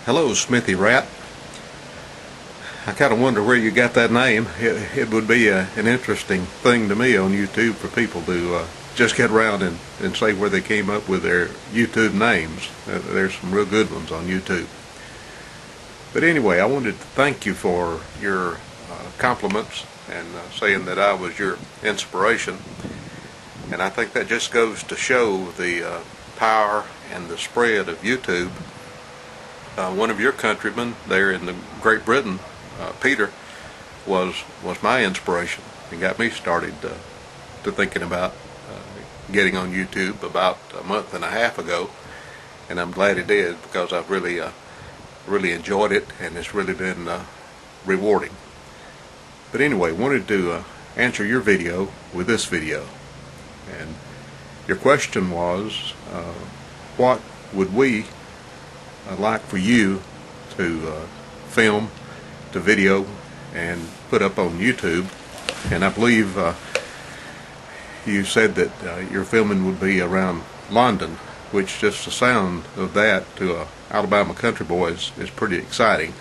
Hello, smithysrat. I kind of wonder where you got that name. It would be an interesting thing to me on YouTube for people to just get around and say where they came up with their YouTube names. There's some real good ones on YouTube. But anyway, I wanted to thank you for your compliments and saying that I was your inspiration. And I think that just goes to show the power and the spread of YouTube. One of your countrymen there in Great Britain, Peter, was my inspiration and got me started to thinking about getting on YouTube about a month and a half ago, and I'm glad it did, because I've really enjoyed it, and it's really been rewarding. But anyway, wanted to answer your video with this video, and your question was, what would we like for you to film, to video, and put up on YouTube? And I believe you said that your filming would be around London, which just the sound of that to a Alabama country boy is pretty exciting.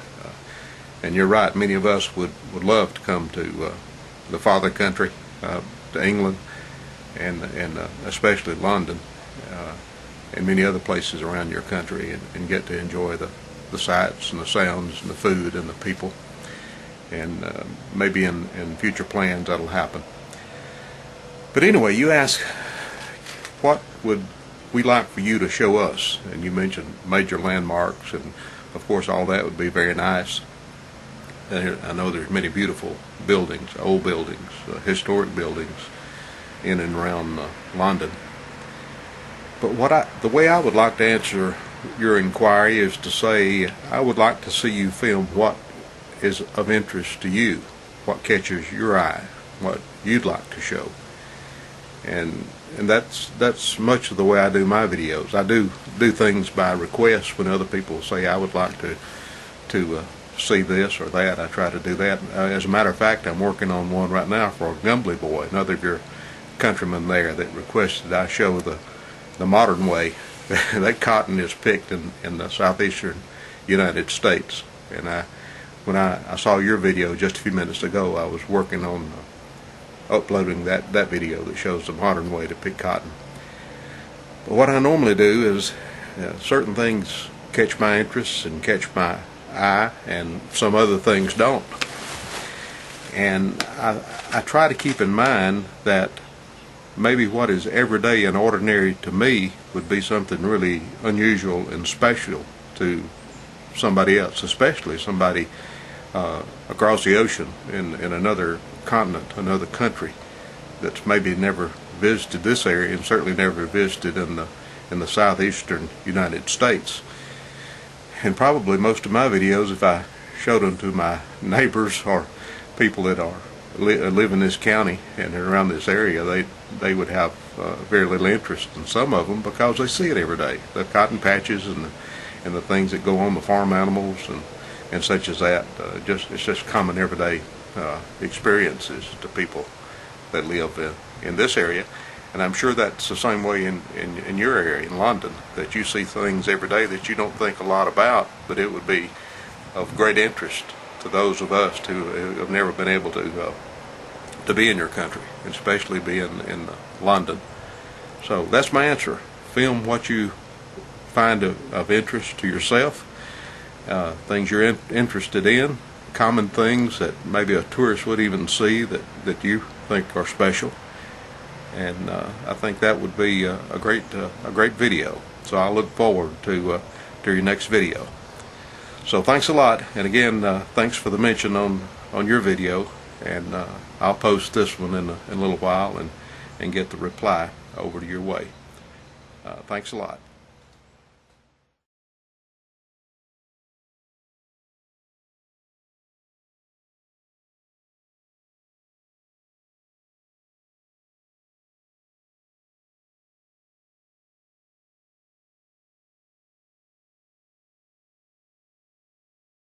And you're right, many of us would love to come to the father country, to England, and especially London, and many other places around your country, and get to enjoy the sights and the sounds and the food and the people. And maybe in future plans that'll happen. But anyway, you asked, what would we like for you to show us? And you mentioned major landmarks, and of course all that would be very nice. I know there's many beautiful buildings, old buildings, historic buildings in and around London. But the way I would like to answer your inquiry is to say, I would like to see you film what is of interest to you, what catches your eye, what you'd like to show. And that's much of the way I do my videos. I do things by request. When other people say I would like to see this or that, I try to do that. As a matter of fact, I'm working on one right now for a Gumbly boy, another of your countrymen there, that requested I show the modern way that cotton is picked in the southeastern United States. And when I saw your video just a few minutes ago, I was working on uploading that video that shows the modern way to pick cotton. But what I normally do is certain things catch my interest and catch my eye, and some other things don't. And I try to keep in mind that maybe what is everyday and ordinary to me would be something really unusual and special to somebody else, especially somebody across the ocean in another continent, another country, that's maybe never visited this area, and certainly never visited in the southeastern United States. And probably most of my videos, if I showed them to my neighbors or people that live in this county and around this area, they would have very little interest in some of them, because they see it every day, the cotton patches and the things that go on, the farm animals and such as that. It's just common everyday experiences to people that live in this area. And I'm sure that's the same way in your area, in London, that you see things every day that you don't think a lot about, but it would be of great interest to those of us who have never been able to be in your country, especially be in London. So that's my answer. Film what you find of interest to yourself, things you're interested in, common things that maybe a tourist would even see that you think are special. And I think that would be a great video. So I look forward to your next video. So thanks a lot, and again, thanks for the mention on your video, and I'll post this one in a little while and get the reply over to your way. Thanks a lot.